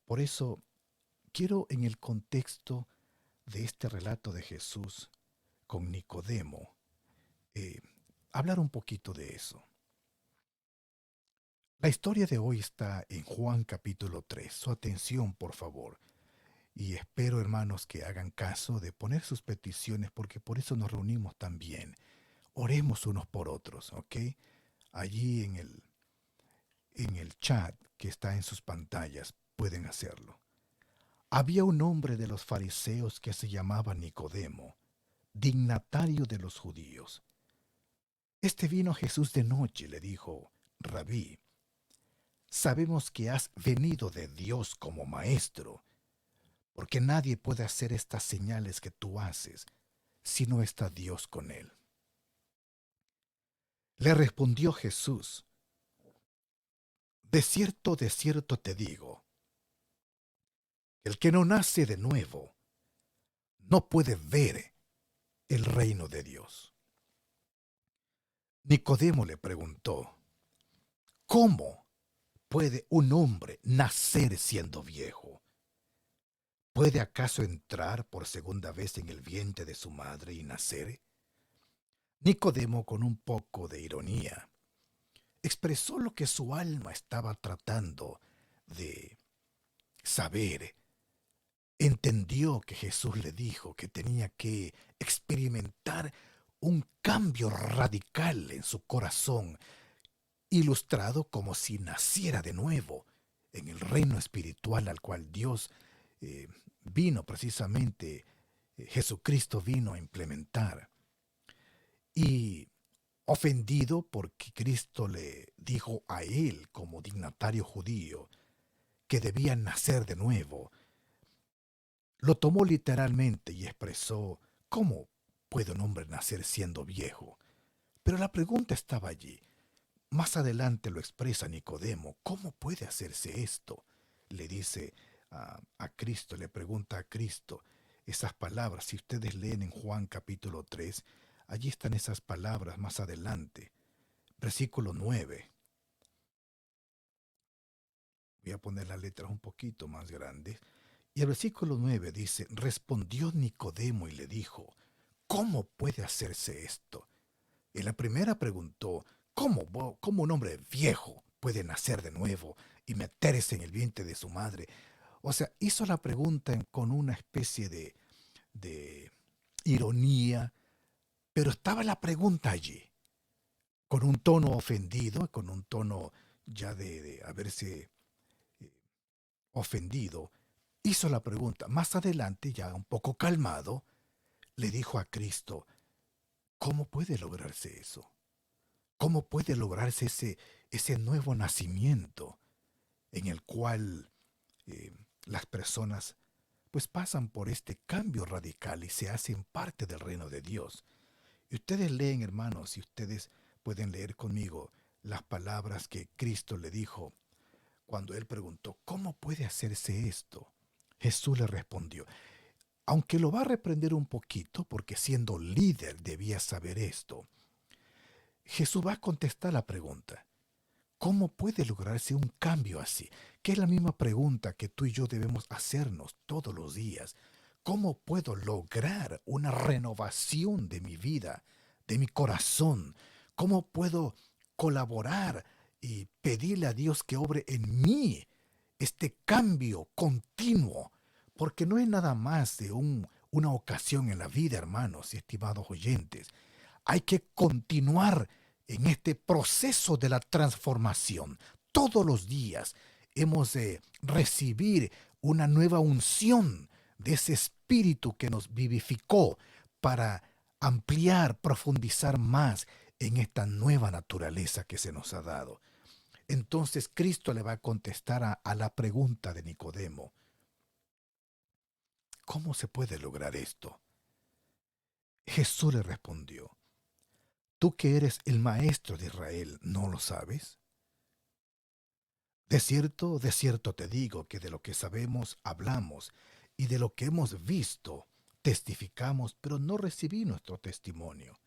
Por eso quiero en el contexto de este relato de Jesús con Nicodemo, eh, hablar un poquito de eso. La historia de hoy está en Juan capítulo 3. Su atención, por favor. Y espero, hermanos, que hagan caso de poner sus peticiones porque por eso nos reunimos también. Oremos unos por otros, ¿ok? Allí en el chat que está en sus pantallas pueden hacerlo. Había un hombre de los fariseos que se llamaba Nicodemo, dignatario de los judíos. Este vino a Jesús de noche y le dijo: Rabí, sabemos que has venido de Dios como maestro, porque nadie puede hacer estas señales que tú haces si no está Dios con él. Le respondió Jesús: de cierto te digo, el que no nace de nuevo no puede ver el reino de Dios. Nicodemo le preguntó: ¿Cómo puede un hombre nacer siendo viejo? ¿Puede acaso entrar por segunda vez en el vientre de su madre y nacer? Nicodemo, con un poco de ironía, expresó lo que su alma estaba tratando de saber. Entendió que Jesús le dijo que tenía que experimentar un cambio radical en su corazón, ilustrado como si naciera de nuevo en el reino espiritual al cual Dios eh, vino precisamente, Jesucristo vino a implementar. Y ofendido porque Cristo le dijo a él como dignatario judío que debía nacer de nuevo, lo tomó literalmente y expresó: ¿cómo puede un hombre nacer siendo viejo? Pero la pregunta estaba allí. Más adelante lo expresa Nicodemo: ¿cómo puede hacerse esto? Le dice a Cristo, le pregunta a Cristo esas palabras. Si ustedes leen en Juan capítulo 3, allí están esas palabras más adelante. Versículo 9. Voy a poner las letras un poquito más grandes. Y el versículo 9 dice: respondió Nicodemo y le dijo: ¿cómo puede hacerse esto? Y la primera preguntó: ¿cómo un hombre viejo puede nacer de nuevo y meterse en el vientre de su madre? O sea, hizo la pregunta con una especie de ironía, pero estaba la pregunta allí, con un tono ofendido, con un tono ya de haberse eh, ofendido. Hizo la pregunta. Más adelante, ya un poco calmado, le dijo a Cristo: ¿cómo puede lograrse eso? ¿Cómo puede lograrse ese nuevo nacimiento en el cual eh, las personas pues pasan por este cambio radical y se hacen parte del reino de Dios? Y ustedes leen, hermanos, y ustedes pueden leer conmigo las palabras que Cristo le dijo cuando él preguntó: ¿cómo puede hacerse esto? Jesús le respondió, aunque lo va a reprender un poquito porque siendo líder debía saber esto. Jesús va a contestar la pregunta: ¿cómo puede lograrse un cambio así? Que es la misma pregunta que tú y yo debemos hacernos todos los días. ¿Cómo puedo lograr una renovación de mi vida, de mi corazón? ¿Cómo puedo colaborar y pedirle a Dios que obre en mí este cambio continuo? Porque no es nada más de una ocasión en la vida, hermanos y estimados oyentes. Hay que continuar en este proceso de la transformación. Todos los días hemos de recibir una nueva unción de ese espíritu que nos vivificó para ampliar, profundizar más en esta nueva naturaleza que se nos ha dado. Entonces Cristo le va a contestar a la pregunta de Nicodemo: ¿cómo se puede lograr esto? Jesús le respondió: tú que eres el maestro de Israel, ¿no lo sabes? De cierto te digo que de lo que sabemos hablamos y de lo que hemos visto testificamos, pero no recibí nuestro testimonio.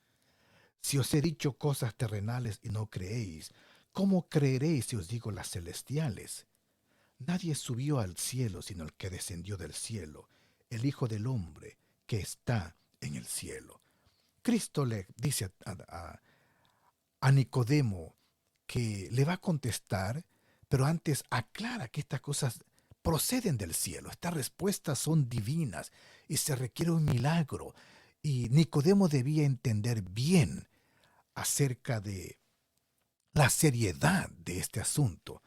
Si os he dicho cosas terrenales y no creéis, ¿cómo creeréis si os digo las celestiales? Nadie subió al cielo sino el que descendió del cielo, el Hijo del Hombre que está en el cielo. Cristo le dice a Nicodemo que le va a contestar, pero antes aclara que estas cosas proceden del cielo. Estas respuestas son divinas y se requiere un milagro. Y Nicodemo debía entender bien acerca de la seriedad de este asunto,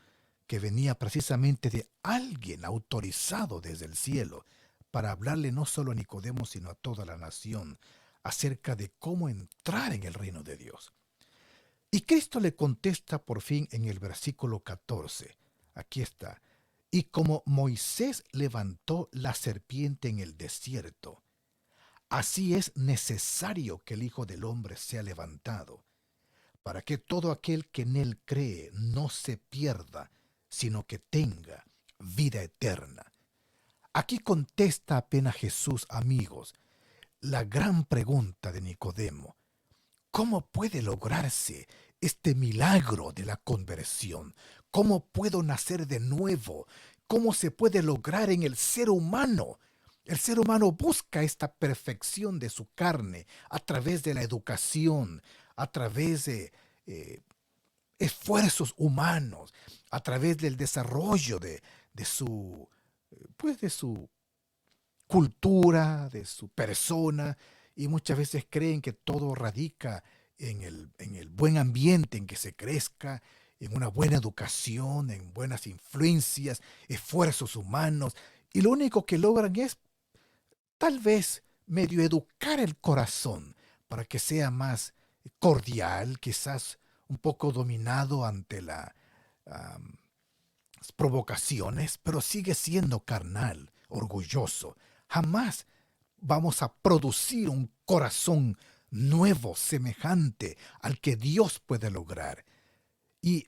que venía precisamente de alguien autorizado desde el cielo para hablarle no solo a Nicodemo, sino a toda la nación acerca de cómo entrar en el reino de Dios. Y Cristo le contesta por fin en el versículo 14. Aquí está. Y como Moisés levantó la serpiente en el desierto, así es necesario que el Hijo del Hombre sea levantado, para que todo aquel que en él cree no se pierda, sino que tenga vida eterna. Aquí contesta apenas Jesús, amigos, la gran pregunta de Nicodemo. ¿Cómo puede lograrse este milagro de la conversión? ¿Cómo puedo nacer de nuevo? ¿Cómo se puede lograr en el ser humano? El ser humano busca esta perfección de su carne a través de la educación, a través de esfuerzos humanos, a través del desarrollo de su cultura, de su persona, y muchas veces creen que todo radica en el buen ambiente en que se crezca, en una buena educación, en buenas influencias, esfuerzos humanos, y lo único que logran es tal vez medio educar el corazón para que sea más cordial, quizás un poco dominado ante las provocaciones, pero sigue siendo carnal, orgulloso. Jamás vamos a producir un corazón nuevo, semejante al que Dios puede lograr. Y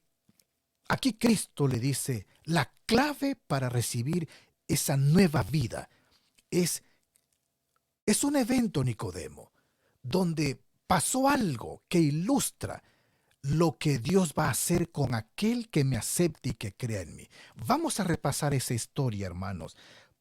aquí Cristo le dice, la clave para recibir esa nueva vida es un evento, Nicodemo, donde pasó algo que ilustra lo que Dios va a hacer con aquel que me acepte y que crea en mí. Vamos a repasar esa historia, hermanos,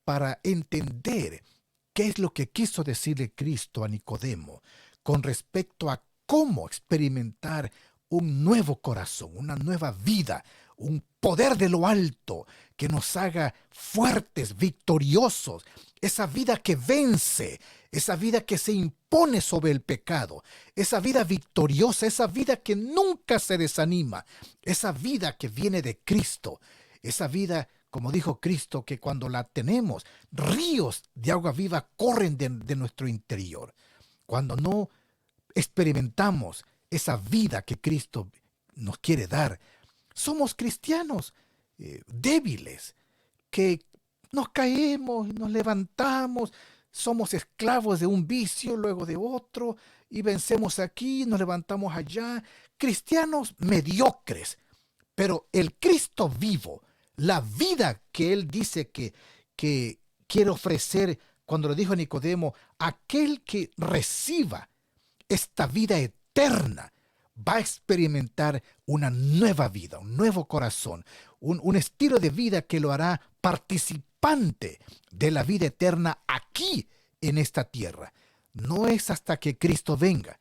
para entender qué es lo que quiso decirle Cristo a Nicodemo con respecto a cómo experimentar un nuevo corazón, una nueva vida, un poder de lo alto que nos haga fuertes, victoriosos, esa vida que vence, esa vida que se impone sobre el pecado, esa vida victoriosa, esa vida que nunca se desanima, esa vida que viene de Cristo, esa vida, como dijo Cristo, que cuando la tenemos, ríos de agua viva corren de nuestro interior. Cuando no experimentamos esa vida que Cristo nos quiere dar, somos cristianos débiles, que nos caemos, nos levantamos, somos esclavos de un vicio, luego de otro, y vencemos aquí, nos levantamos allá. Cristianos mediocres, pero el Cristo vivo, la vida que Él dice que quiere ofrecer, cuando lo dijo a Nicodemo, aquel que reciba esta vida eterna, va a experimentar una nueva vida, un nuevo corazón, un estilo de vida que lo hará participante de la vida eterna aquí en esta tierra. No es hasta que Cristo venga.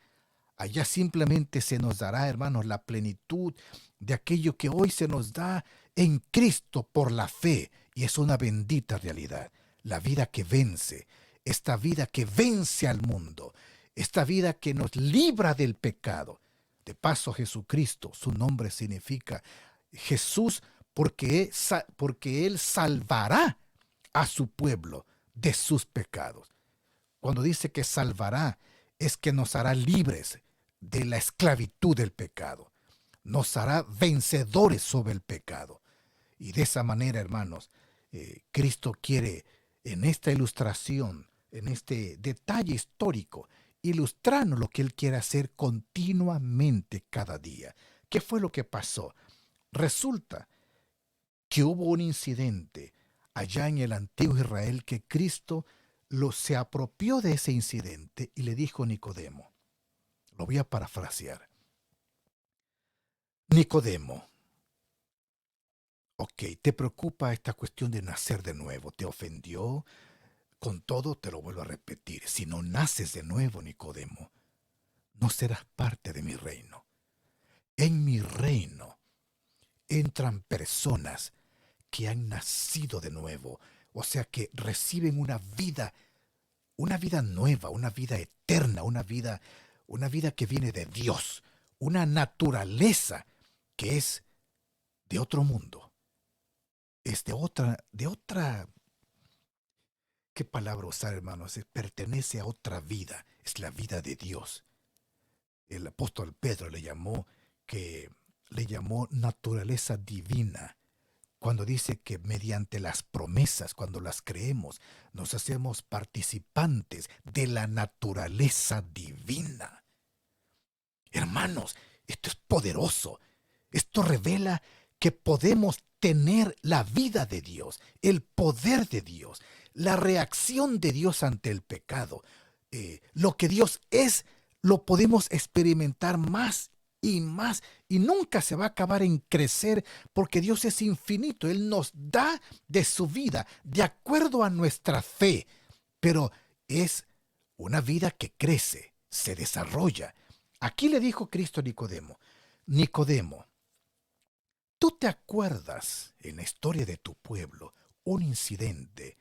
Allá simplemente se nos dará, hermanos, la plenitud de aquello que hoy se nos da en Cristo por la fe. Y es una bendita realidad. La vida que vence, esta vida que vence al mundo, esta vida que nos libra del pecado. De paso, Jesucristo, su nombre significa Jesús porque Él salvará a su pueblo de sus pecados. Cuando dice que salvará, es que nos hará libres de la esclavitud del pecado. Nos hará vencedores sobre el pecado. Y de esa manera, hermanos, Cristo quiere en esta ilustración, en este detalle histórico, ilustrarnos lo que Él quiere hacer continuamente cada día. ¿Qué fue lo que pasó? Resulta que hubo un incidente allá en el antiguo Israel que Cristo se apropió de ese incidente y le dijo a Nicodemo, lo voy a parafrasear, Nicodemo, Ok, te preocupa esta cuestión de nacer de nuevo, te ofendió, con todo te lo vuelvo a repetir, si no naces de nuevo, Nicodemo, no serás parte de mi reino. En mi reino entran personas que han nacido de nuevo, o sea que reciben una vida nueva, una vida eterna, una vida que viene de Dios, una naturaleza que es de otro mundo, es ¿qué palabra usar, hermanos? Pertenece a otra vida, es la vida de Dios. El apóstol Pedro le llamó naturaleza divina. Cuando dice que mediante las promesas, cuando las creemos, nos hacemos participantes de la naturaleza divina. Hermanos, esto es poderoso. Esto revela que podemos tener la vida de Dios, el poder de Dios, la reacción de Dios ante el pecado. Lo que Dios es, lo podemos experimentar más y más y nunca se va a acabar en crecer porque Dios es infinito. Él nos da de su vida de acuerdo a nuestra fe, pero es una vida que crece, se desarrolla. Aquí le dijo Cristo a Nicodemo, Nicodemo, ¿tú te acuerdas en la historia de tu pueblo un incidente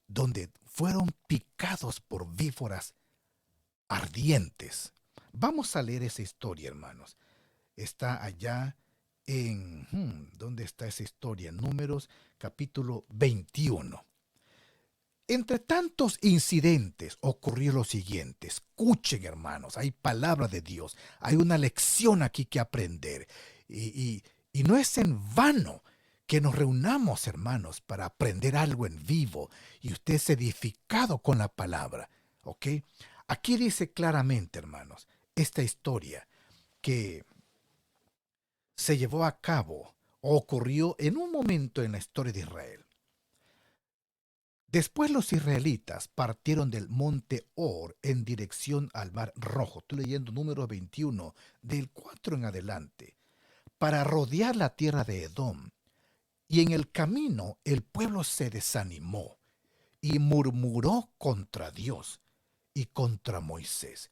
donde fueron picados por víboras ardientes? Vamos a leer esa historia, hermanos. Está allá ¿dónde está esa historia? Números capítulo 21. Entre tantos incidentes ocurrió lo siguiente. Escuchen, hermanos, hay palabra de Dios, hay una lección aquí que aprender. Y no es en vano que nos reunamos, hermanos, para aprender algo en vivo y usted es edificado con la palabra. ¿Ok? Aquí dice claramente, hermanos, esta historia que se llevó a cabo o ocurrió en un momento en la historia de Israel. Después los israelitas partieron del monte Or en dirección al mar Rojo. Estoy leyendo número 21, del 4 en adelante, para rodear la tierra de Edom. Y en el camino el pueblo se desanimó y murmuró contra Dios y contra Moisés.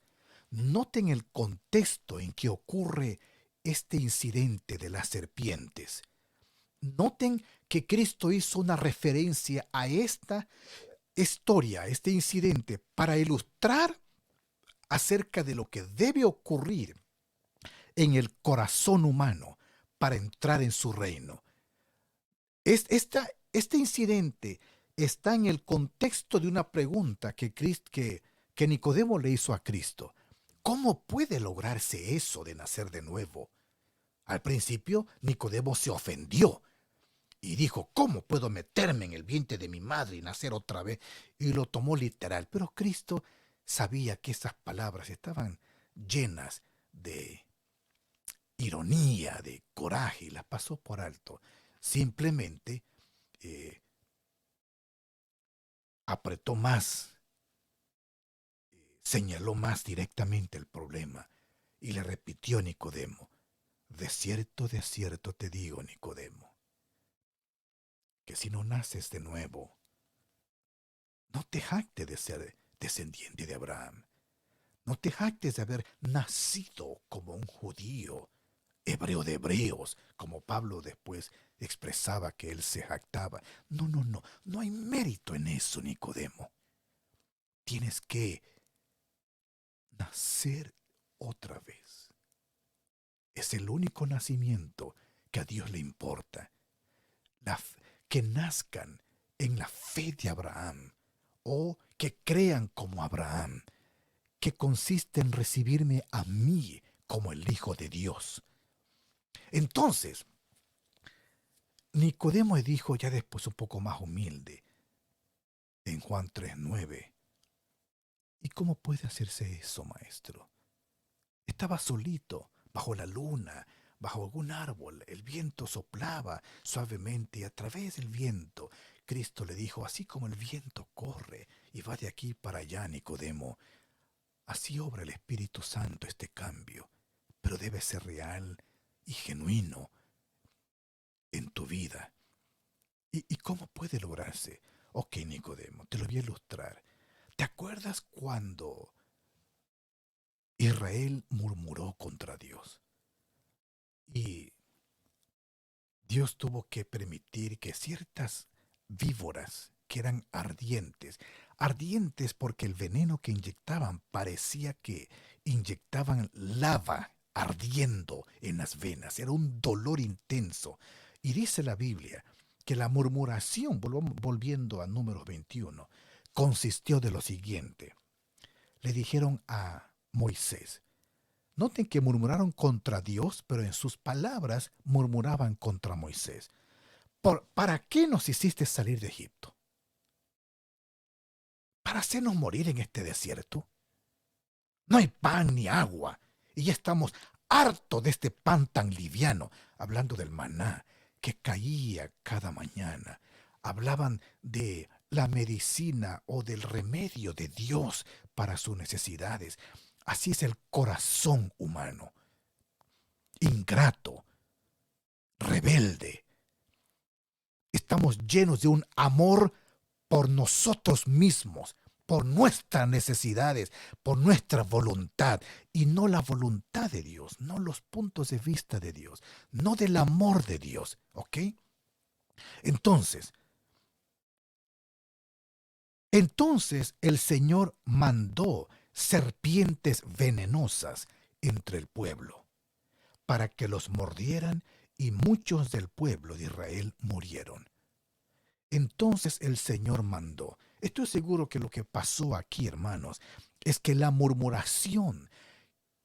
Noten el contexto en que ocurre este incidente de las serpientes. Noten que Cristo hizo una referencia a esta historia, este incidente, para ilustrar acerca de lo que debe ocurrir en el corazón humano para entrar en su reino. Este incidente está en el contexto de una pregunta que Nicodemo le hizo a Cristo. ¿Cómo puede lograrse eso de nacer de nuevo? Al principio, Nicodemo se ofendió y dijo, ¿cómo puedo meterme en el vientre de mi madre y nacer otra vez? Y lo tomó literal. Pero Cristo sabía que esas palabras estaban llenas de ironía, de coraje, y las pasó por alto. Simplemente eh, apretó más, señaló más directamente el problema y le repitió a Nicodemo, de cierto te digo, Nicodemo, que si no naces de nuevo, no te jactes de ser descendiente de Abraham. No te jactes de haber nacido como un judío, hebreo de hebreos, como Pablo después expresaba que él se jactaba. No, no, no, no hay mérito en eso, Nicodemo. Tienes que nacer otra vez. Es el único nacimiento que a Dios le importa. La, que nazcan en la fe de Abraham o que crean como Abraham, que consiste en recibirme a mí como el Hijo de Dios. Entonces, Nicodemo dijo ya después un poco más humilde, en Juan 3:9, ¿y cómo puede hacerse eso, maestro? Estaba solito, bajo la luna, bajo algún árbol, el viento soplaba suavemente y a través del viento Cristo le dijo, así como el viento corre y va de aquí para allá, Nicodemo, así obra el Espíritu Santo este cambio, pero debe ser real y genuino. en tu vida. ¿Y cómo puede lograrse? Ok, Nicodemo, te lo voy a ilustrar. ¿Te acuerdas cuando Israel murmuró contra Dios? Y Dios tuvo que permitir que ciertas víboras que eran ardientes, ardientes porque el veneno que inyectaban parecía que inyectaban lava ardiendo en las venas, era un dolor intenso. Y dice la Biblia que la murmuración, volviendo a Números 21, consistió de lo siguiente. Le dijeron a Moisés, noten que murmuraron contra Dios, pero en sus palabras murmuraban contra Moisés. ¿Para qué nos hiciste salir de Egipto? ¿Para hacernos morir en este desierto? No hay pan ni agua, y ya estamos hartos de este pan tan liviano, hablando del maná que caía cada mañana. Hablaban de la medicina o del remedio de Dios para sus necesidades. Así es el corazón humano, ingrato, rebelde. Estamos llenos de un amor por nosotros mismos, por nuestras necesidades, por nuestra voluntad, y no la voluntad de Dios, no los puntos de vista de Dios, no del amor de Dios, ¿ok? Entonces, entonces el Señor mandó serpientes venenosas entre el pueblo, para que los mordieran, y muchos del pueblo de Israel murieron. Entonces el Señor mandó. Estoy seguro que lo que pasó aquí, hermanos, es que la murmuración,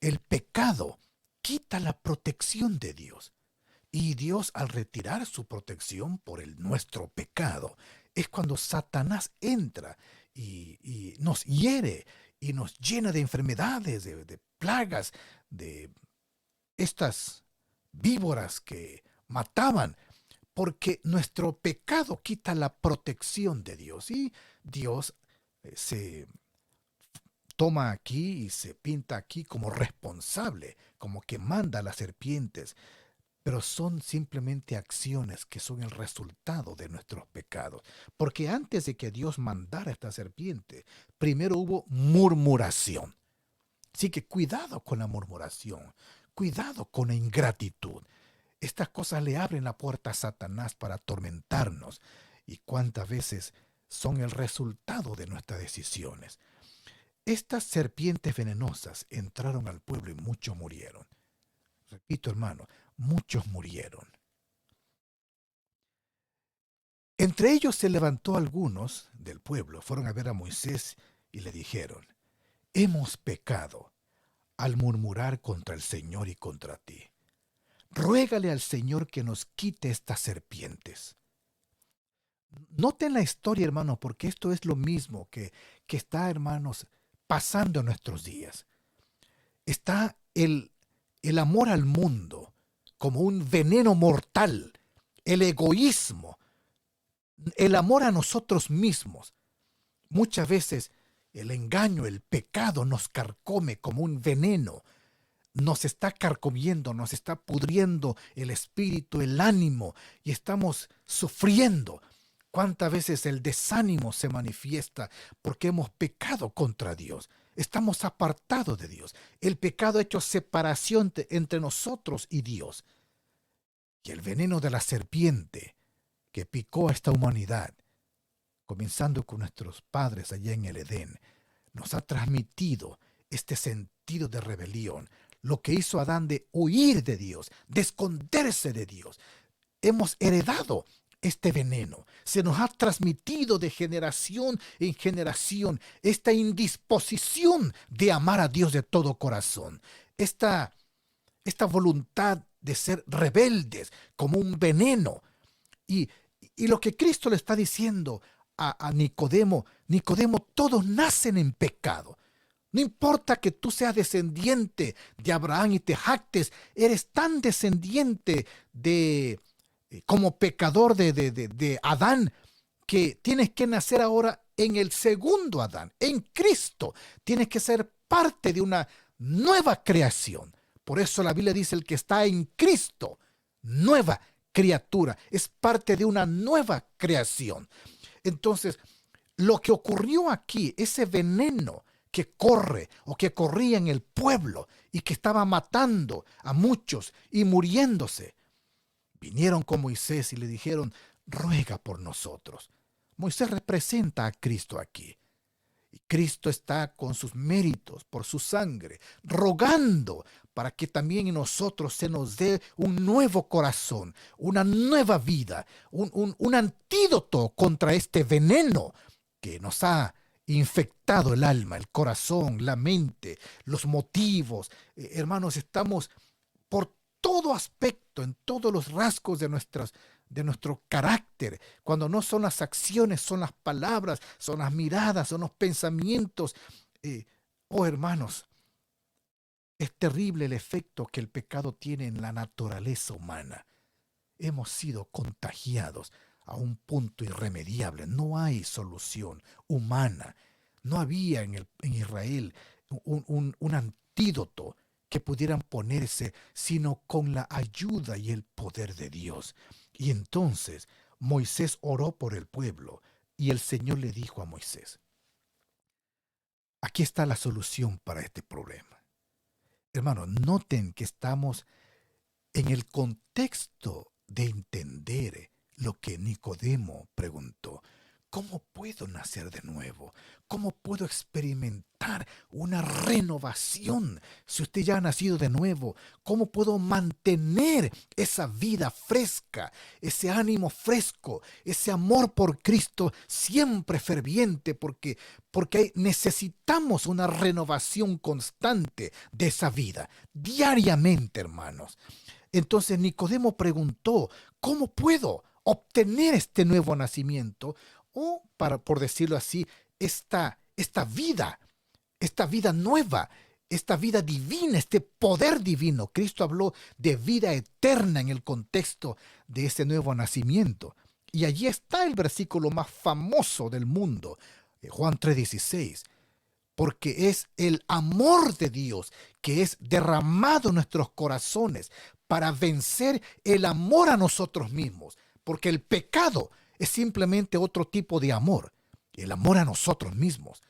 el pecado, quita la protección de Dios. Y Dios, al retirar su protección por nuestro pecado, es cuando Satanás entra y nos hiere y nos llena de enfermedades, de plagas, de estas víboras que mataban, porque nuestro pecado quita la protección de Dios. Y Dios se toma aquí y se pinta aquí como responsable, como que manda a las serpientes, pero son simplemente acciones que son el resultado de nuestros pecados. Porque antes de que Dios mandara esta serpiente, primero hubo murmuración. Así que cuidado con la murmuración, cuidado con la ingratitud. Estas cosas le abren la puerta a Satanás para atormentarnos, y cuántas veces son el resultado de nuestras decisiones. Estas serpientes venenosas entraron al pueblo y muchos murieron. Repito, hermano, muchos murieron. Entre ellos se levantó algunos del pueblo, fueron a ver a Moisés y le dijeron, hemos pecado al murmurar contra el Señor y contra ti. Ruégale al Señor que nos quite estas serpientes. Noten la historia, hermano, porque esto es lo mismo que está, hermanos, pasando en nuestros días. Está el amor al mundo como un veneno mortal, el egoísmo, el amor a nosotros mismos. Muchas veces el engaño, el pecado nos carcome como un veneno. Nos está carcomiendo, nos está pudriendo el espíritu, el ánimo, y estamos sufriendo. ¿Cuántas veces el desánimo se manifiesta porque hemos pecado contra Dios? Estamos apartados de Dios. El pecado ha hecho separación entre nosotros y Dios. Y el veneno de la serpiente que picó a esta humanidad, comenzando con nuestros padres allá en el Edén, nos ha transmitido este sentido de rebelión, lo que hizo Adán de huir de Dios, de esconderse de Dios. Hemos heredado este veneno. Se nos ha transmitido de generación en generación esta indisposición de amar a Dios de todo corazón. Esta voluntad de ser rebeldes como un veneno. Y, y lo que Cristo le está diciendo a Nicodemo, Nicodemo, todos nacen en pecado. No importa que tú seas descendiente de Abraham y te jactes, eres tan descendiente como pecador de Adán, que tienes que nacer ahora en el segundo Adán, en Cristo. Tienes que ser parte de una nueva creación. Por eso la Biblia dice: el que está en Cristo, nueva criatura, es parte de una nueva creación. Entonces, lo que ocurrió aquí, ese veneno que corre o que corría en el pueblo y que estaba matando a muchos y muriéndose, vinieron con Moisés y le dijeron, ruega por nosotros. Moisés representa a Cristo aquí. Y Cristo está con sus méritos, por su sangre, rogando para que también en nosotros se nos dé un nuevo corazón, una nueva vida, un antídoto contra este veneno que nos ha infectado el alma, el corazón, la mente, los motivos. Hermanos, estamos por todo aspecto, en todos los rasgos de nuestro carácter. Cuando no son las acciones, son las palabras, son las miradas, son los pensamientos. Hermanos, es terrible el efecto que el pecado tiene en la naturaleza humana. Hemos sido contagiados a un punto irremediable. No hay solución humana. No había en Israel un antídoto que pudieran ponerse, sino con la ayuda y el poder de Dios. Y entonces Moisés oró por el pueblo y el Señor le dijo a Moisés, aquí está la solución para este problema. Hermanos, noten que estamos en el contexto de entender lo que Nicodemo preguntó. ¿Cómo puedo nacer de nuevo? ¿Cómo puedo experimentar una renovación si usted ya ha nacido de nuevo? ¿Cómo puedo mantener esa vida fresca, ese ánimo fresco, ese amor por Cristo siempre ferviente? Porque necesitamos una renovación constante de esa vida, diariamente, hermanos. Entonces Nicodemo preguntó, ¿cómo puedo obtener este nuevo nacimiento? O, por decirlo así, esta vida nueva, esta vida divina, este poder divino. Cristo habló de vida eterna en el contexto de ese nuevo nacimiento. Y allí está el versículo más famoso del mundo, Juan 3:16. Porque es el amor de Dios que es derramado en nuestros corazones para vencer el amor a nosotros mismos. Porque el pecado es simplemente otro tipo de amor. El amor a nosotros mismos.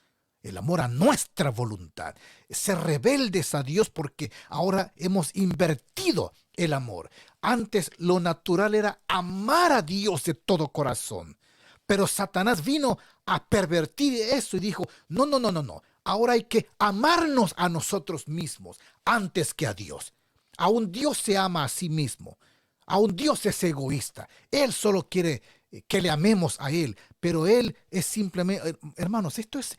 El amor a nuestra voluntad. Ser rebeldes a Dios porque ahora hemos invertido el amor. Antes lo natural era amar a Dios de todo corazón. Pero Satanás vino a pervertir eso y dijo, no. Ahora hay que amarnos a nosotros mismos antes que a Dios. Aún Dios se ama a sí mismo. Aún Dios es egoísta. Él solo quiere que le amemos a Él. Pero Él es simplemente, hermanos, esto es,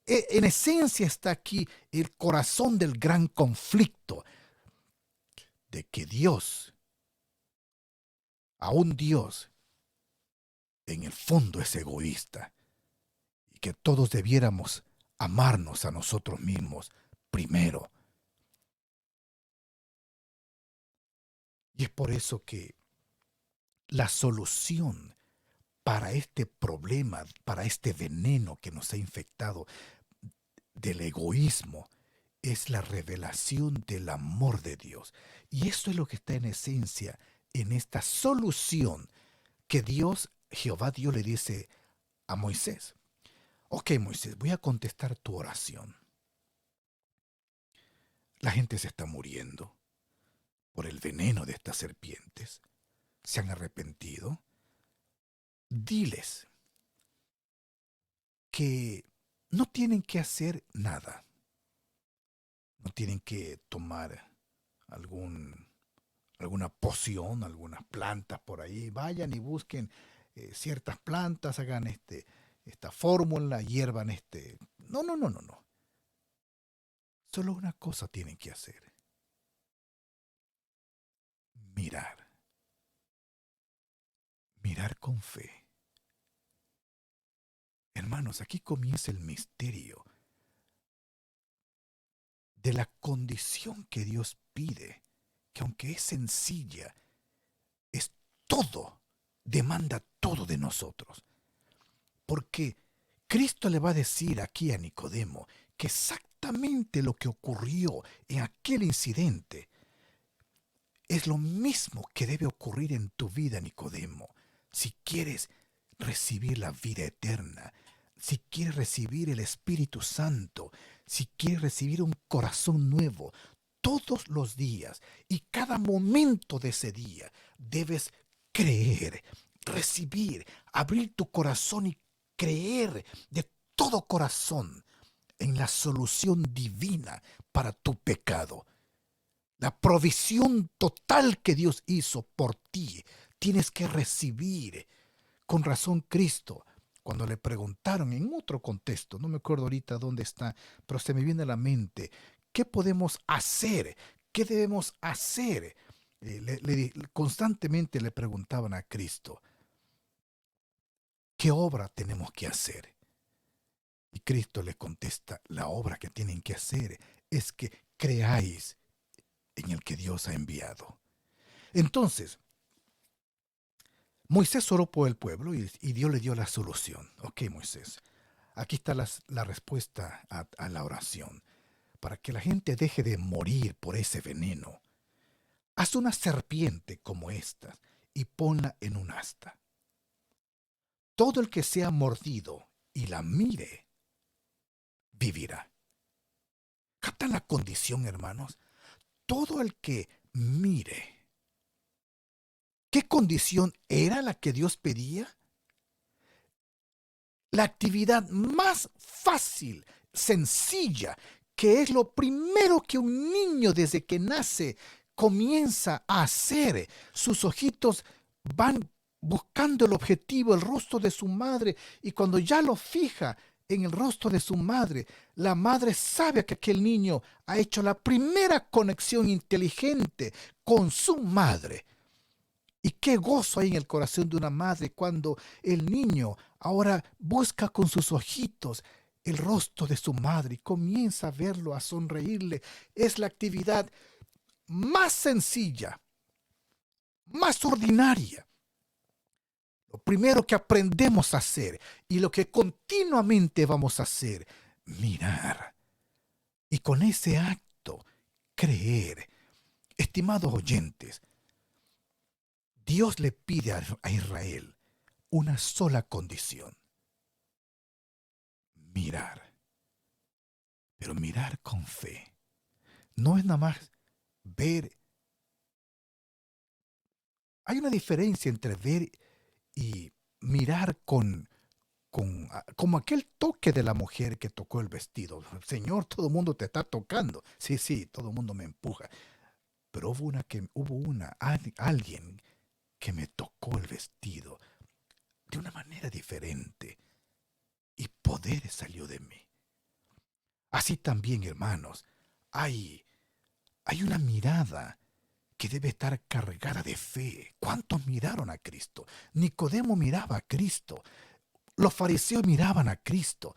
en esencia está aquí el corazón del gran conflicto. De que Dios, aún Dios, en el fondo es egoísta. Y que todos debiéramos amarnos a nosotros mismos primero. Y es por eso que la solución para este problema, para este veneno que nos ha infectado del egoísmo, es la revelación del amor de Dios. Y esto es lo que está en esencia en esta solución que Dios, Jehová Dios, le dice a Moisés. Ok, Moisés, voy a contestar tu oración. La gente se está muriendo por el veneno de estas serpientes. Se han arrepentido. Diles que no tienen que hacer nada. No tienen que tomar alguna poción, algunas plantas por ahí. Vayan y busquen ciertas plantas, hagan esta fórmula, hiervan No. Solo una cosa tienen que hacer. Mirar. Mirar con fe. Hermanos, aquí comienza el misterio de la condición que Dios pide, que aunque es sencilla, es todo, demanda todo de nosotros. Porque Cristo le va a decir aquí a Nicodemo que exactamente lo que ocurrió en aquel incidente Es lo mismo que debe ocurrir en tu vida, Nicodemo. Si quieres recibir la vida eterna, si quieres recibir el Espíritu Santo, si quieres recibir un corazón nuevo, todos los días y cada momento de ese día debes creer, recibir, abrir tu corazón y creer de todo corazón en la solución divina para tu pecado. La provisión total que Dios hizo por ti, tienes que recibir. Con razón Cristo, cuando le preguntaron en otro contexto, no me acuerdo ahorita dónde está, pero se me viene a la mente, ¿qué podemos hacer? ¿Qué debemos hacer? Constantemente le preguntaban a Cristo, ¿qué obra tenemos que hacer? Y Cristo le contesta, la obra que tienen que hacer es que creáis en el que Dios ha enviado. Entonces, Moisés oró por el pueblo y Dios le dio la solución. Ok, Moisés, aquí está la respuesta a la oración. Para que la gente deje de morir por ese veneno, haz una serpiente como esta y ponla en un asta. Todo el que sea mordido y la mire, vivirá. ¿Captan la condición, hermanos? Todo el que mire. ¿Qué condición era la que Dios pedía? La actividad más fácil, sencilla, que es lo primero que un niño desde que nace comienza a hacer. Sus ojitos van buscando el objetivo, el rostro de su madre, y cuando ya lo fija en el rostro de su madre, la madre sabe que aquel niño ha hecho la primera conexión inteligente con su madre. Y qué gozo hay en el corazón de una madre cuando el niño ahora busca con sus ojitos el rostro de su madre y comienza a verlo, a sonreírle. Es la actividad más sencilla, más ordinaria. Lo primero que aprendemos a hacer y lo que continuamente vamos a hacer, mirar. Y con ese acto, creer. Estimados oyentes, Dios le pide a Israel una sola condición: mirar. Pero mirar con fe. No es nada más ver. Hay una diferencia entre ver y mirar como aquel toque de la mujer que tocó el vestido. Señor, todo el mundo te está tocando. Sí, sí, todo el mundo me empuja. Pero alguien que me tocó el vestido de una manera diferente y poder salió de mí. Así también, hermanos, hay una mirada que debe estar cargada de fe. ¿Cuántos miraron a Cristo? Nicodemo miraba a Cristo. Los fariseos miraban a Cristo,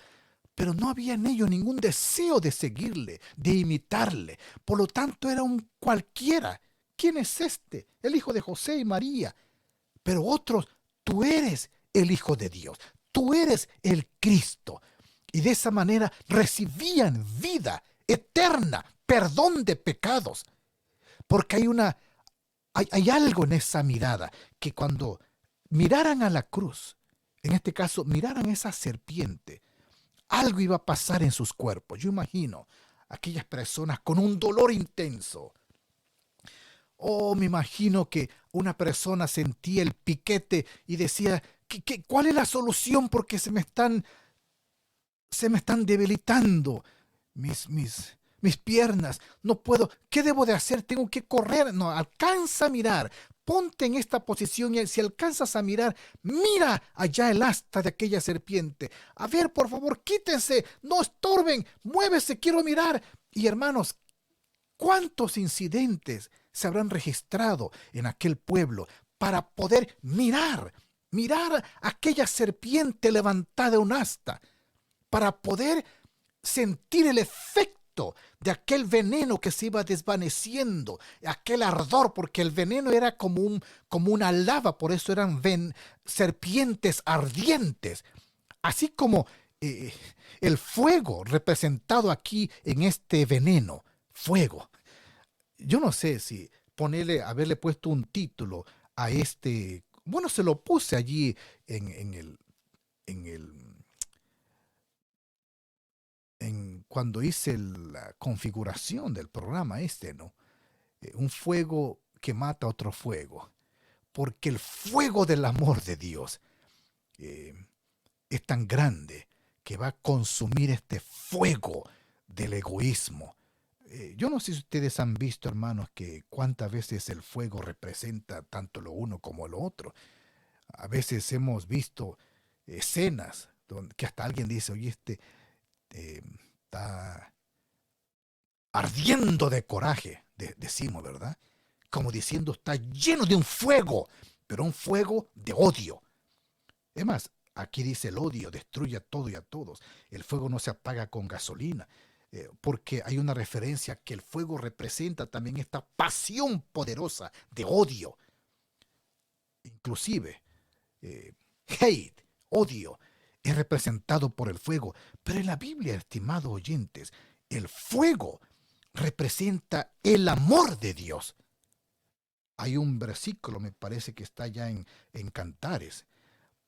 pero no había en ellos ningún deseo de seguirle, de imitarle. Por lo tanto, era un cualquiera. ¿Quién es este? El hijo de José y María. Pero otros, tú eres el Hijo de Dios. Tú eres el Cristo. Y de esa manera recibían vida eterna, perdón de pecados. Porque hay algo en esa mirada, que cuando miraran a la cruz, en este caso miraran a esa serpiente, algo iba a pasar en sus cuerpos. Yo imagino aquellas personas con un dolor intenso. Oh, me imagino que una persona sentía el piquete y decía, ¿cuál es la solución? Porque se me están debilitando mis piernas, no puedo, ¿qué debo de hacer? Tengo que correr. No, alcanza a mirar, ponte en esta posición y si alcanzas a mirar, mira allá el asta de aquella serpiente. A ver, por favor, quítense, no estorben, muévese, quiero mirar. Y hermanos, ¿cuántos incidentes se habrán registrado en aquel pueblo para poder mirar aquella serpiente levantada de un asta, para poder sentir el efecto de aquel veneno que se iba desvaneciendo, aquel ardor, porque el veneno era como una lava, por eso eran serpientes ardientes, así como el fuego representado aquí en este veneno, fuego. Yo no sé si haberle puesto un título a este, bueno, se lo puse allí en el, cuando hice la configuración del programa este, ¿no? Un fuego que mata otro fuego, porque el fuego del amor de Dios eh, es tan grande que va a consumir este fuego del egoísmo. Yo no sé si ustedes han visto, hermanos, que cuántas veces el fuego representa tanto lo uno como lo otro. A veces hemos visto escenas donde que hasta alguien dice, oye, eh, está ardiendo de coraje, decimos, ¿verdad? Como diciendo, está lleno de un fuego, pero un fuego de odio. Es más, aquí dice el odio destruye a todo y a todos. El fuego no se apaga con gasolina, porque hay una referencia que el fuego representa también esta pasión poderosa de odio. Inclusive, hate, odio, es representado por el fuego. Pero en la Biblia, estimados oyentes, el fuego representa el amor de Dios. Hay un versículo, me parece que está ya en Cantares.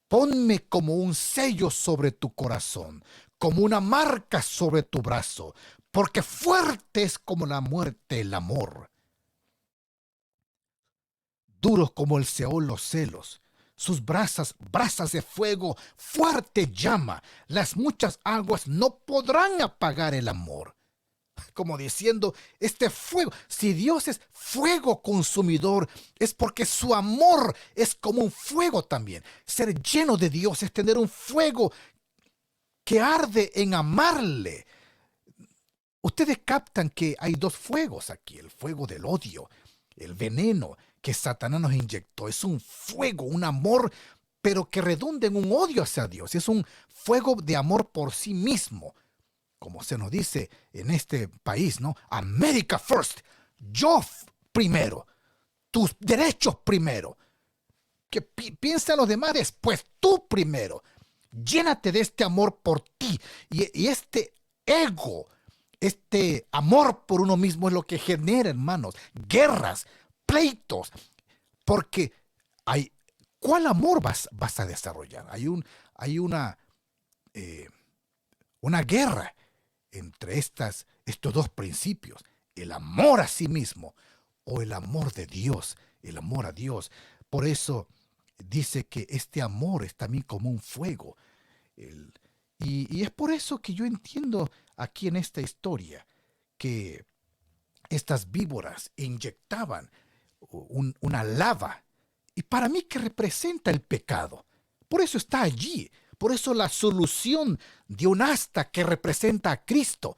Ponme como un sello sobre tu corazón, como una marca sobre tu brazo, porque fuerte es como la muerte el amor, duros como el Seol los celos. Sus brasas de fuego, fuerte llama. Las muchas aguas no podrán apagar el amor. Como diciendo, este fuego, si Dios es fuego consumidor, es porque su amor es como un fuego también. Ser lleno de Dios es tener un fuego que arde en amarle. Ustedes captan que hay dos fuegos aquí, el fuego del odio, el veneno que Satanás nos inyectó. Es un fuego, un amor, pero que redunda en un odio hacia Dios. Es un fuego de amor por sí mismo, como se nos dice en este país, ¿no? America first, yo primero, tus derechos primero. Que piensa en los demás después, tú primero. Llénate de este amor por ti. Y este ego, este amor por uno mismo es lo que genera, hermanos, guerras, pleitos. Porque hay, ¿cuál amor vas a desarrollar? Hay eh, una guerra entre estos dos principios, el amor a sí mismo o el amor de Dios, el amor a Dios. Por eso dice que este amor es también como un fuego. El- y es por eso que yo entiendo aquí en esta historia que estas víboras inyectaban una lava, y para mí que representa el pecado. Por eso está allí. Por eso la solución de un asta que representa a Cristo.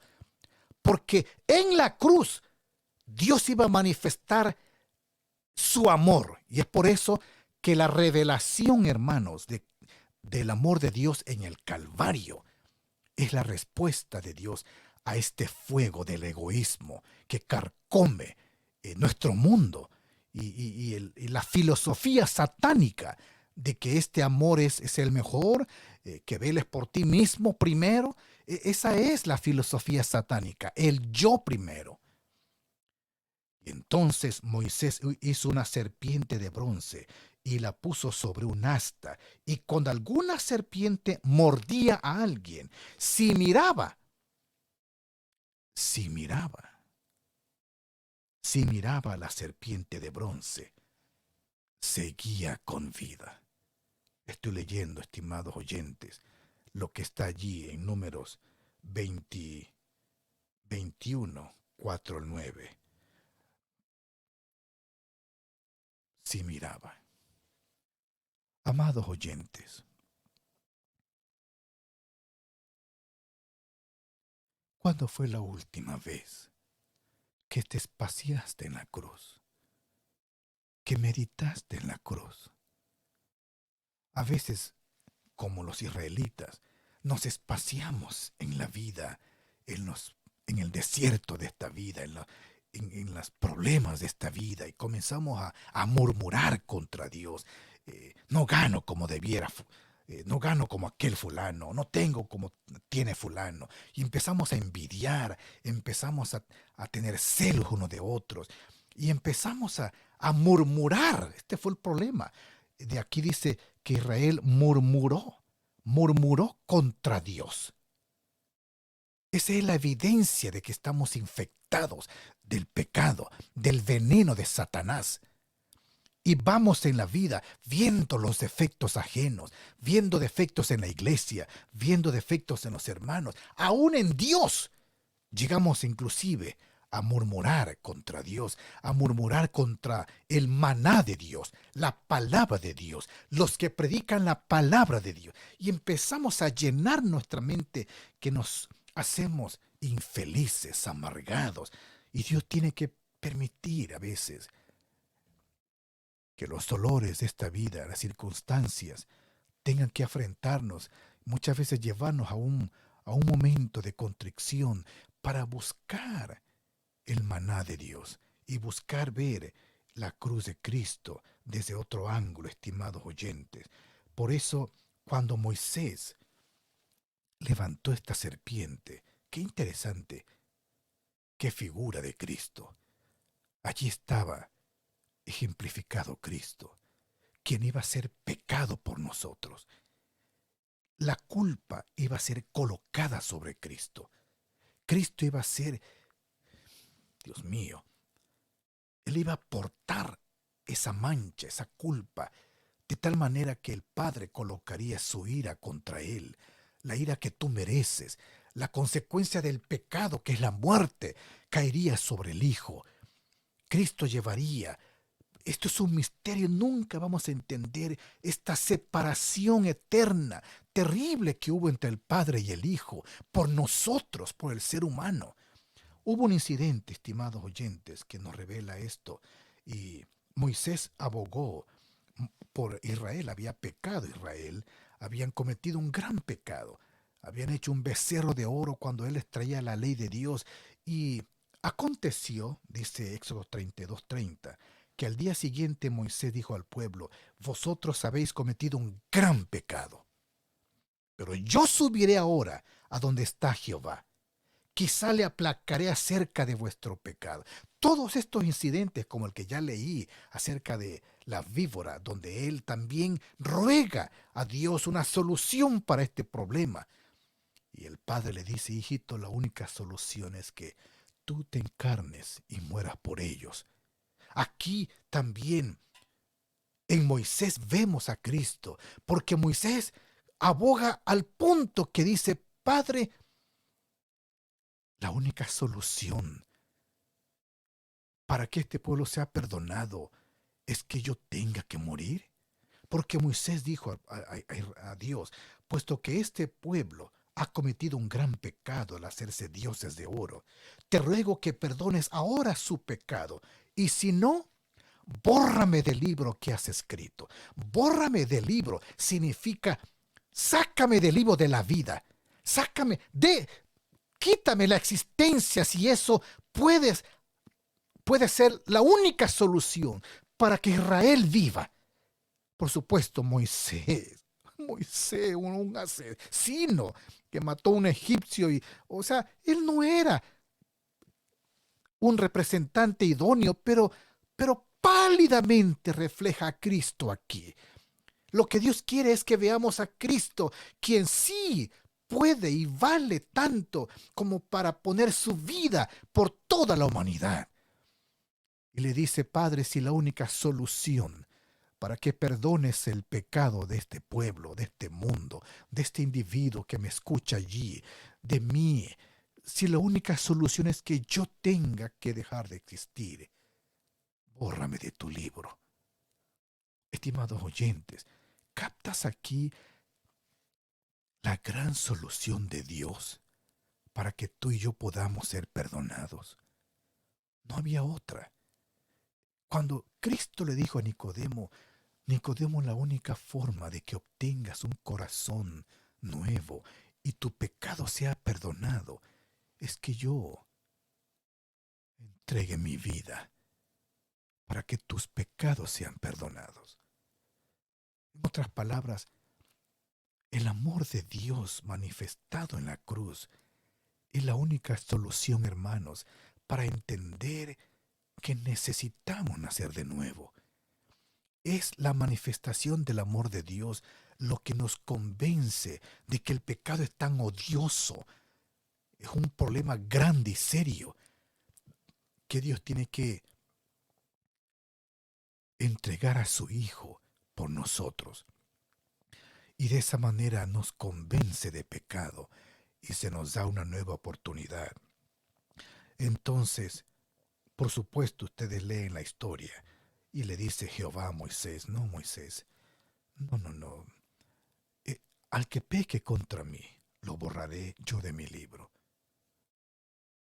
Porque en la cruz Dios iba a manifestar su amor. Y es por eso que la revelación, hermanos, del amor de Dios en el Calvario es la respuesta de Dios a este fuego del egoísmo que carcome nuestro mundo y la filosofía satánica de que este amor es el mejor, que veles por ti mismo primero. Esa es la filosofía satánica, el yo primero. Entonces Moisés hizo una serpiente de bronce y la puso sobre un asta. Y cuando alguna serpiente mordía a alguien, si miraba, si miraba, si miraba a la serpiente de bronce, seguía con vida. Estoy leyendo, estimados oyentes, lo que está allí en Números 20, 21, 4 al 9. Si miraba. Amados oyentes, ¿cuándo fue la última vez que te espaciaste en la cruz? Que meditaste en la cruz. A veces, como los israelitas, nos espaciamos en la vida, en, los, en el desierto de esta vida, en los problemas de esta vida, y comenzamos a murmurar contra Dios. No gano como debiera, no gano como aquel fulano, no tengo como tiene fulano. Y empezamos a envidiar, empezamos a tener celos unos de otros. Y empezamos a murmurar. Este fue el problema. De aquí dice que Israel murmuró contra Dios. Esa es la evidencia de que estamos infectados del pecado, del veneno de Satanás. Y vamos en la vida viendo los defectos ajenos, viendo defectos en la iglesia, viendo defectos en los hermanos, aún en Dios. Llegamos inclusive a murmurar contra Dios, a murmurar contra el maná de Dios, la palabra de Dios, los que predican la palabra de Dios. Y empezamos a llenar nuestra mente que nos hacemos infelices, amargados. Y Dios tiene que permitir a veces que los dolores de esta vida, las circunstancias, tengan que afrentarnos, muchas veces llevarnos a un momento de contrición para buscar el maná de Dios y buscar ver la cruz de Cristo desde otro ángulo, estimados oyentes. Por eso, cuando Moisés levantó esta serpiente, qué interesante, qué figura de Cristo. Allí estaba ejemplificado Cristo, quien iba a ser pecado por nosotros. La culpa iba a ser colocada sobre Cristo. Cristo iba a ser, Dios mío, Él iba a portar esa mancha, esa culpa, de tal manera que el Padre colocaría su ira contra Él, la ira que tú mereces, la consecuencia del pecado, que es la muerte, caería sobre el Hijo. Cristo llevaría. Esto es un misterio, nunca vamos a entender esta separación eterna, terrible que hubo entre el Padre y el Hijo, por nosotros, por el ser humano. Hubo un incidente, estimados oyentes, que nos revela esto, y Moisés abogó por Israel, había pecado Israel, habían cometido un gran pecado, habían hecho un becerro de oro cuando él les traía la ley de Dios, y aconteció, dice Éxodo 32:30, que al día siguiente Moisés dijo al pueblo: vosotros habéis cometido un gran pecado, pero yo subiré ahora a donde está Jehová. Quizá le aplacaré acerca de vuestro pecado. Todos estos incidentes, como el que ya leí acerca de la víbora, donde él también ruega a Dios una solución para este problema. Y el padre le dice: hijito, la única solución es que tú te encarnes y mueras por ellos. Aquí también en Moisés vemos a Cristo, porque Moisés aboga al punto que dice: Padre, la única solución para que este pueblo sea perdonado es que yo tenga que morir. Porque Moisés dijo a Dios: puesto que este pueblo ha cometido un gran pecado al hacerse dioses de oro, te ruego que perdones ahora su pecado, y si no, bórrame del libro que has escrito. Bórrame del libro significa: sácame del libro de la vida, quítame la existencia, si eso puede ser la única solución para que Israel viva. Por supuesto, Moisés, un asesino que mató a un egipcio, o sea, él no era un representante idóneo, pero pálidamente refleja a Cristo aquí. Lo que Dios quiere es que veamos a Cristo, quien sí puede y vale tanto como para poner su vida por toda la humanidad. Y le dice: Padre, si la única solución para que perdones el pecado de este pueblo, de este mundo, de este individuo que me escucha allí, de mí, si la única solución es que yo tenga que dejar de existir, bórrame de tu libro. Estimados oyentes, ¿captas aquí la gran solución de Dios para que tú y yo podamos ser perdonados? No había otra. Cuando Cristo le dijo a Nicodemo: Nicodemo, la única forma de que obtengas un corazón nuevo y tu pecado sea perdonado es que yo entregue mi vida para que tus pecados sean perdonados. En otras palabras, el amor de Dios manifestado en la cruz es la única solución, hermanos, para entender que necesitamos nacer de nuevo. Es la manifestación del amor de Dios lo que nos convence de que el pecado es tan odioso, es un problema grande y serio, que Dios tiene que entregar a su Hijo por nosotros. Y de esa manera nos convence de pecado y se nos da una nueva oportunidad. Entonces, por supuesto, ustedes leen la historia y le dice Jehová a Moisés: no, Moisés, no, no, no. Eh, Al que peque contra mí, lo borraré yo de mi libro.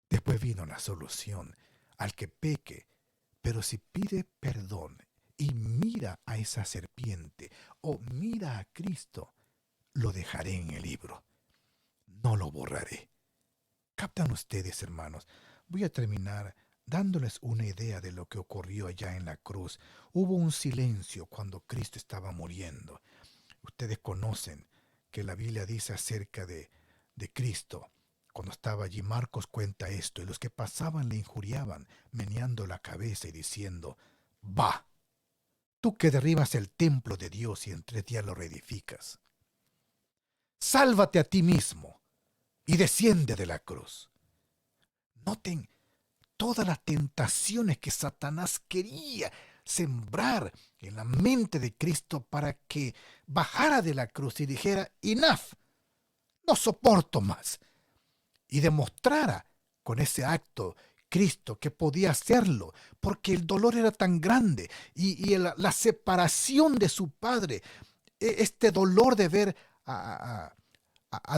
Después vino la solución: al que peque, pero si pide perdón y mira a esa serpiente o mira a Cristo, lo dejaré en el libro, no lo borraré. ¿Captan ustedes, hermanos? Voy a terminar dándoles una idea de lo que ocurrió allá en la cruz. Hubo un silencio cuando Cristo estaba muriendo. Ustedes conocen que la Biblia dice acerca de Cristo. Cuando estaba allí, Marcos cuenta esto, y los que pasaban le injuriaban, meneando la cabeza y diciendo: «Va, tú que derribas el templo de Dios y en 3 días lo reedificas, sálvate a ti mismo y desciende de la cruz». Noten todas las tentaciones que Satanás quería sembrar en la mente de Cristo para que bajara de la cruz y dijera: «Enough, no soporto más», y demostrara con ese acto Cristo que podía hacerlo, porque el dolor era tan grande y la separación de su Padre, este dolor de ver a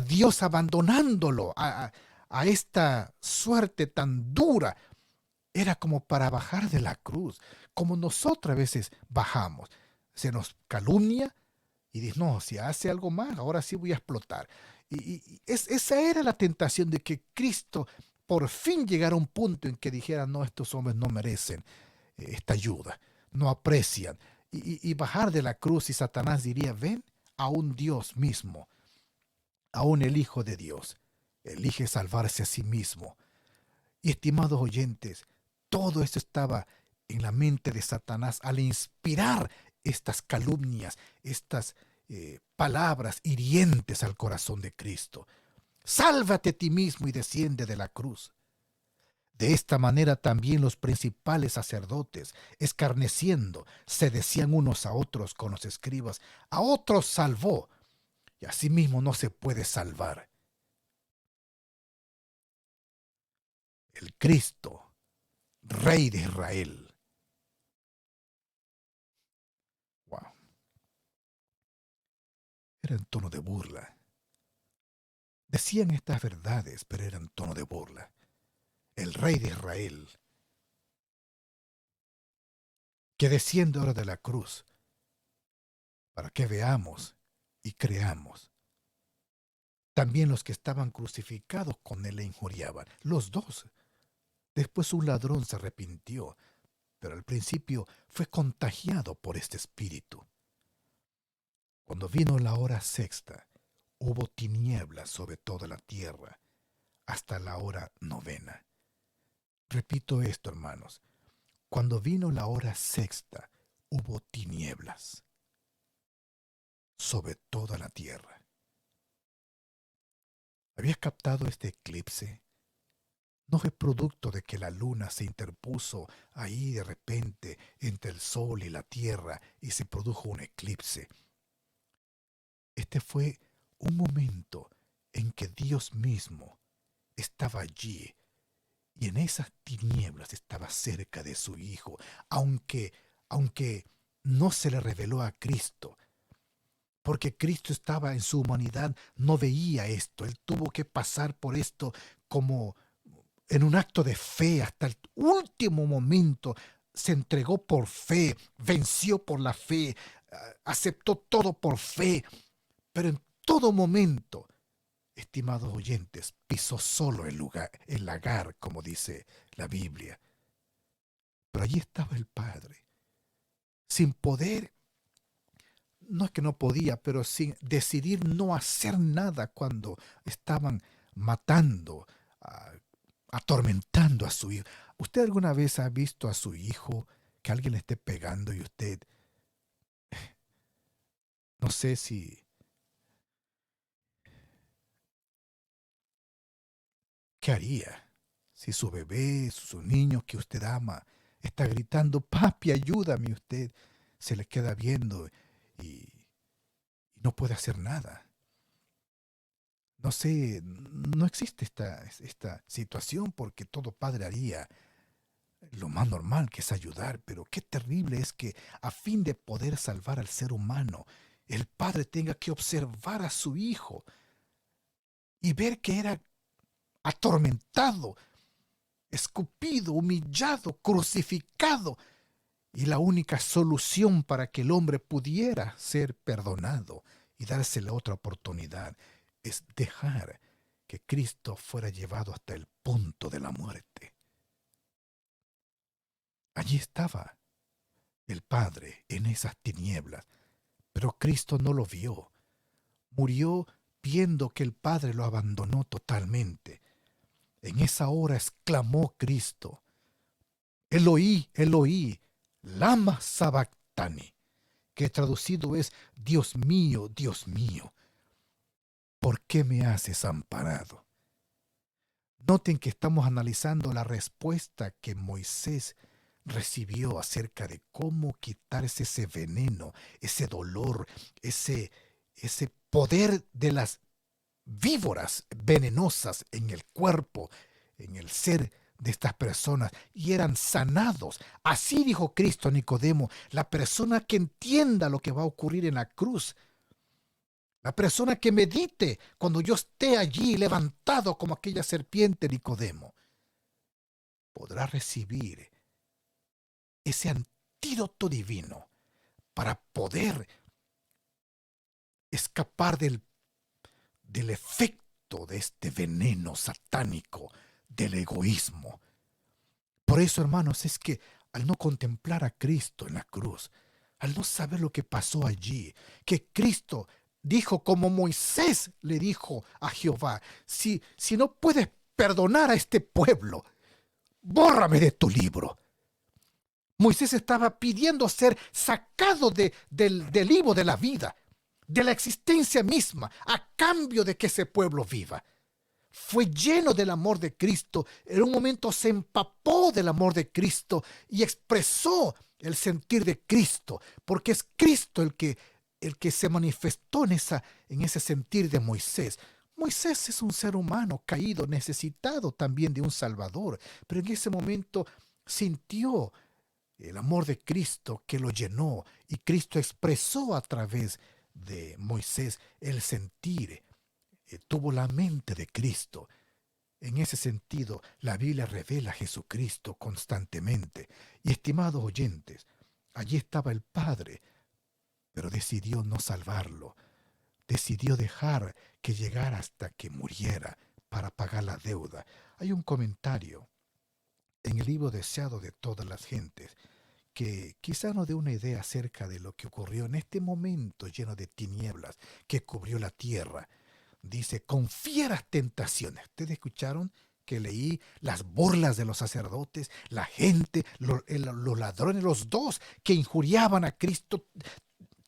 Dios abandonándolo, a esta suerte tan dura, era como para bajar de la cruz, como nosotros a veces bajamos. Se nos calumnia y dices: «No, si hace algo mal, ahora sí voy a explotar». Esa era la tentación de que Cristo por fin llegara a un punto en que dijera: «No, estos hombres no merecen esta ayuda, no aprecian». Y bajar de la cruz, y Satanás diría: «Ven, a un Dios mismo, aún el Hijo de Dios, elige salvarse a sí mismo». Y estimados oyentes, todo esto estaba en la mente de Satanás al inspirar estas calumnias, estas palabras hirientes al corazón de Cristo. Sálvate a ti mismo y desciende de la cruz. De esta manera también los principales sacerdotes, escarneciendo, se decían unos a otros con los escribas: «A otros salvó, y a sí mismo no se puede salvar». El Cristo, Rey de Israel. Wow. Era en tono de burla. Decían estas verdades, pero eran en tono de burla. El Rey de Israel, que desciende ahora de la cruz, para que veamos y creamos. También los que estaban crucificados con él le injuriaban, los dos. Después un ladrón se arrepintió, pero al principio fue contagiado por este espíritu. Cuando vino la hora sexta, hubo tinieblas sobre toda la tierra hasta la hora novena. Repito esto, hermanos. Cuando vino la hora sexta, hubo tinieblas sobre toda la tierra. ¿Habías captado este eclipse? No fue producto de que la luna se interpuso ahí de repente entre el sol y la tierra y se produjo un eclipse. Este fue un momento en que Dios mismo estaba allí y en esas tinieblas estaba cerca de su Hijo, aunque no se le reveló a Cristo, porque Cristo estaba en su humanidad, no veía esto. Él tuvo que pasar por esto como en un acto de fe hasta el último momento. Se entregó por fe, venció por la fe, aceptó todo por fe, pero en todo momento, estimados oyentes, pisó solo el lagar, como dice la Biblia. Pero allí estaba el Padre, sin poder, no es que no podía, pero sin decidir no hacer nada cuando estaban matando a atormentando a su hijo. ¿Usted alguna vez ha visto a su hijo que alguien le esté pegando y usted, no sé si, qué haría si su bebé, su niño que usted ama, está gritando, papi, ayúdame, y usted se le queda viendo y no puede hacer nada? No sé, no existe esta situación porque todo padre haría lo más normal, que es ayudar, pero qué terrible es que a fin de poder salvar al ser humano, el padre tenga que observar a su hijo y ver que era atormentado, escupido, humillado, crucificado, y la única solución para que el hombre pudiera ser perdonado y dársele otra oportunidad es dejar que Cristo fuera llevado hasta el punto de la muerte. Allí estaba el Padre en esas tinieblas, pero Cristo no lo vio. Murió viendo que el Padre lo abandonó totalmente. En esa hora exclamó Cristo, Eloí, Eloí, lama sabactani, que traducido es, Dios mío, ¿por qué me has desamparado? Noten que estamos analizando la respuesta que Moisés recibió acerca de cómo quitarse ese veneno, ese dolor, ese poder de las víboras venenosas en el cuerpo, en el ser de estas personas, y eran sanados. Así dijo Cristo a Nicodemo: la persona que entienda lo que va a ocurrir en la cruz, la persona que medite cuando yo esté allí levantado como aquella serpiente, Nicodemo, podrá recibir ese antídoto divino para poder escapar del efecto de este veneno satánico del egoísmo. Por eso, hermanos, es que al no contemplar a Cristo en la cruz, al no saber lo que pasó allí, que Cristo dijo como Moisés le dijo a Jehová: si no puedes perdonar a este pueblo, bórrame de tu libro. Moisés estaba pidiendo ser sacado del libro de la vida, de la existencia misma, a cambio de que ese pueblo viva. Fue lleno del amor de Cristo, en un momento se empapó del amor de Cristo y expresó el sentir de Cristo, porque es Cristo el que se manifestó en ese sentir de Moisés. Moisés es un ser humano caído, necesitado también de un Salvador, pero en ese momento sintió el amor de Cristo que lo llenó, y Cristo expresó a través de Moisés el sentir, tuvo la mente de Cristo. En ese sentido, la Biblia revela a Jesucristo constantemente. Y estimados oyentes, allí estaba el Padre, pero decidió no salvarlo. Decidió dejar que llegara hasta que muriera para pagar la deuda. Hay un comentario en el libro Deseado de todas las gentes que quizá nos dé una idea acerca de lo que ocurrió en este momento lleno de tinieblas que cubrió la tierra. Dice: con fieras tentaciones. ¿Ustedes escucharon que leí las burlas de los sacerdotes, la gente, los ladrones, los dos que injuriaban a Cristo?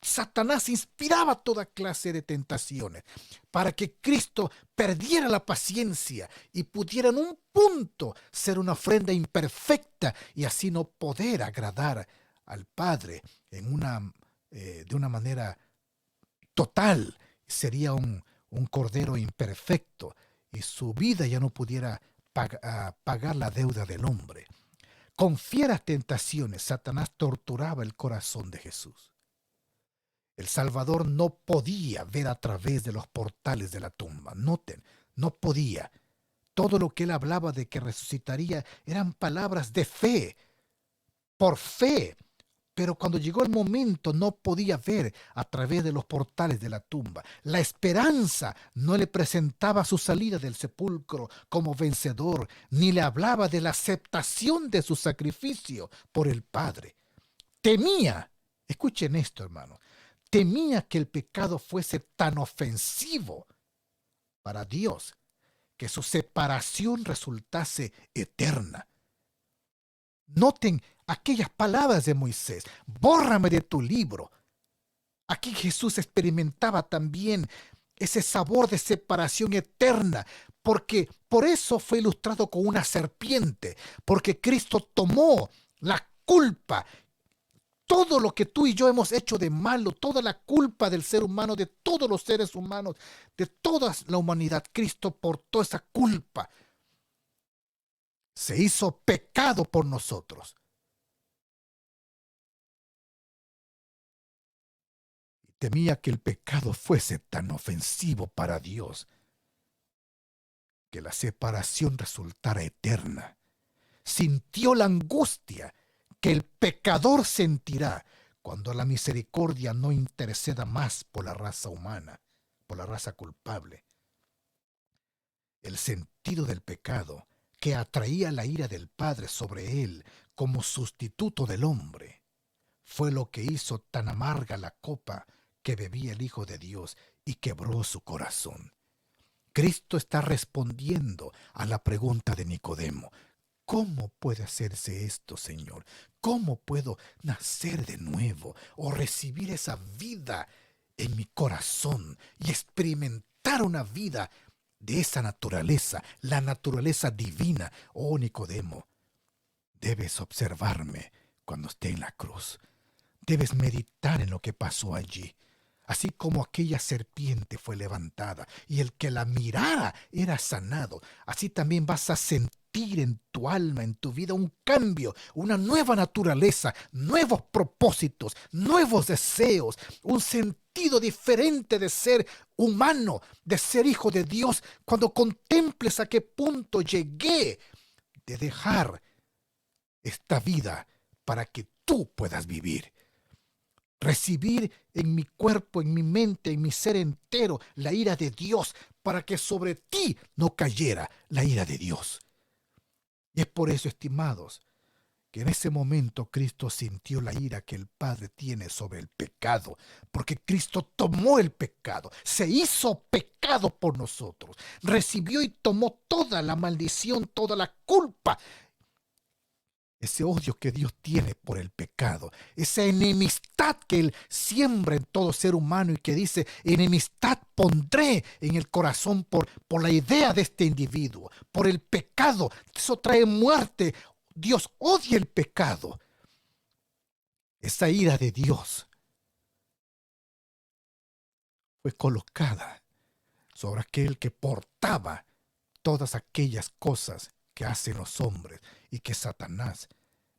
Satanás inspiraba toda clase de tentaciones para que Cristo perdiera la paciencia y pudiera en un punto ser una ofrenda imperfecta y así no poder agradar al Padre de una manera total. Sería un cordero imperfecto y su vida ya no pudiera pagar la deuda del hombre. Con fieras tentaciones, Satanás torturaba el corazón de Jesús. El Salvador no podía ver a través de los portales de la tumba. Noten, no podía. Todo lo que él hablaba de que resucitaría eran palabras de fe, por fe. Pero cuando llegó el momento no podía ver a través de los portales de la tumba. La esperanza no le presentaba su salida del sepulcro como vencedor, ni le hablaba de la aceptación de su sacrificio por el Padre. Temía, escuchen esto, hermano, temía que el pecado fuese tan ofensivo para Dios que su separación resultase eterna. Noten aquellas palabras de Moisés: bórrame de tu libro. Aquí Jesús experimentaba también ese sabor de separación eterna, porque por eso fue ilustrado con una serpiente, porque Cristo tomó la culpa, todo lo que tú y yo hemos hecho de malo, toda la culpa del ser humano, de todos los seres humanos, de toda la humanidad. Cristo portó esa culpa. Se hizo pecado por nosotros. Temía que el pecado fuese tan ofensivo para Dios, que la separación resultara eterna. Sintió la angustia que el pecador sentirá cuando la misericordia no interceda más por la raza humana, por la raza culpable. El sentido del pecado que atraía la ira del Padre sobre él como sustituto del hombre fue lo que hizo tan amarga la copa que bebía el Hijo de Dios y quebró su corazón. Cristo está respondiendo a la pregunta de Nicodemo: ¿cómo puede hacerse esto, Señor? ¿Cómo puedo nacer de nuevo o recibir esa vida en mi corazón y experimentar una vida de esa naturaleza, la naturaleza divina? Oh, Nicodemo, debes observarme cuando esté en la cruz. Debes meditar en lo que pasó allí. Así como aquella serpiente fue levantada y el que la mirara era sanado, así también vas a sentir en tu alma, en tu vida, un cambio, una nueva naturaleza, nuevos propósitos, nuevos deseos, un sentido diferente de ser humano, de ser hijo de Dios, cuando contemples a qué punto llegué de dejar esta vida para que tú puedas vivir. Recibir en mi cuerpo, en mi mente, en mi ser entero la ira de Dios, para que sobre ti no cayera la ira de Dios. Y es por eso, estimados, que en ese momento Cristo sintió la ira que el Padre tiene sobre el pecado, porque Cristo tomó el pecado, se hizo pecado por nosotros, recibió y tomó toda la maldición, toda la culpa, ese odio que Dios tiene por el pecado, esa enemistad que Él siembra en todo ser humano y que dice: enemistad pondré en el corazón por la idea de este individuo, por el pecado. Eso trae muerte. Dios odia el pecado. Esa ira de Dios fue colocada sobre aquel que portaba todas aquellas cosas que hacen los hombres y que Satanás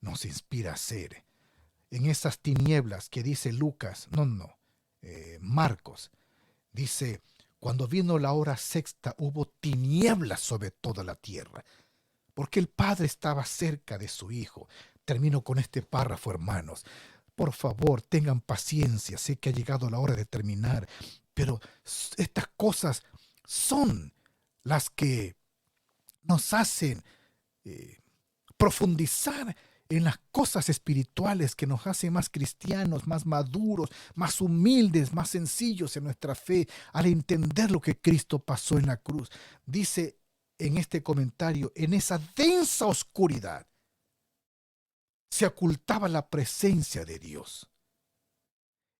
nos inspira a hacer. En esas tinieblas que dice Lucas, Marcos, dice: cuando vino la hora sexta hubo tinieblas sobre toda la tierra, porque el Padre estaba cerca de su Hijo. Termino con este párrafo, hermanos. Por favor, tengan paciencia. Sé que ha llegado la hora de terminar, pero estas cosas son las que nos hacen profundizar en las cosas espirituales, que nos hacen más cristianos, más maduros, más humildes, más sencillos en nuestra fe, al entender lo que Cristo pasó en la cruz. Dice en este comentario: en esa densa oscuridad se ocultaba la presencia de Dios.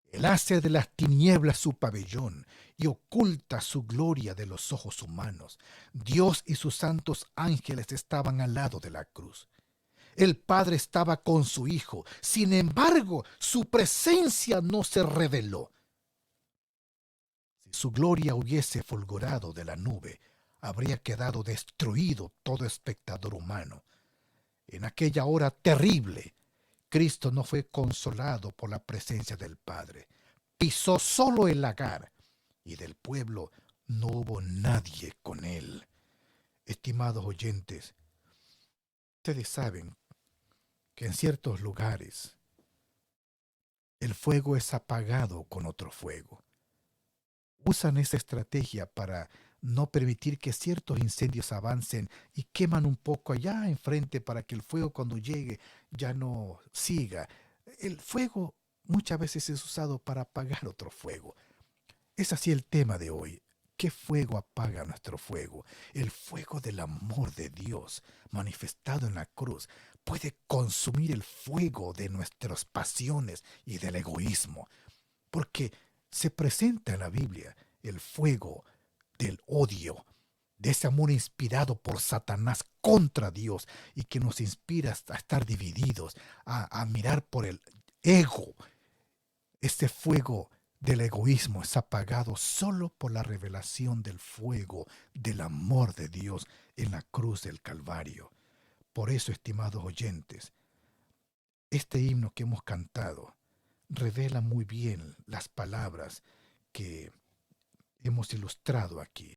Él hace de las tinieblas su pabellón y oculta su gloria de los ojos humanos. Dios y sus santos ángeles estaban al lado de la cruz. El Padre estaba con su Hijo. Sin embargo, su presencia no se reveló. Si su gloria hubiese fulgurado de la nube, habría quedado destruido todo espectador humano. En aquella hora terrible, Cristo no fue consolado por la presencia del Padre. Pisó solo el lagar y del pueblo no hubo nadie con él. Estimados oyentes, ustedes saben que en ciertos lugares el fuego es apagado con otro fuego. Usan esa estrategia para no permitir que ciertos incendios avancen y queman un poco allá enfrente para que el fuego, cuando llegue, ya no siga. El fuego muchas veces es usado para apagar otro fuego. Es así el tema de hoy. ¿Qué fuego apaga nuestro fuego? El fuego del amor de Dios manifestado en la cruz puede consumir el fuego de nuestras pasiones y del egoísmo, porque se presenta en la Biblia el fuego del odio, de ese amor inspirado por Satanás contra Dios y que nos inspira a estar divididos, a mirar por el ego. Este fuego del egoísmo es apagado solo por la revelación del fuego del amor de Dios en la cruz del Calvario. Por eso, estimados oyentes, este himno que hemos cantado revela muy bien las palabras que hemos ilustrado aquí.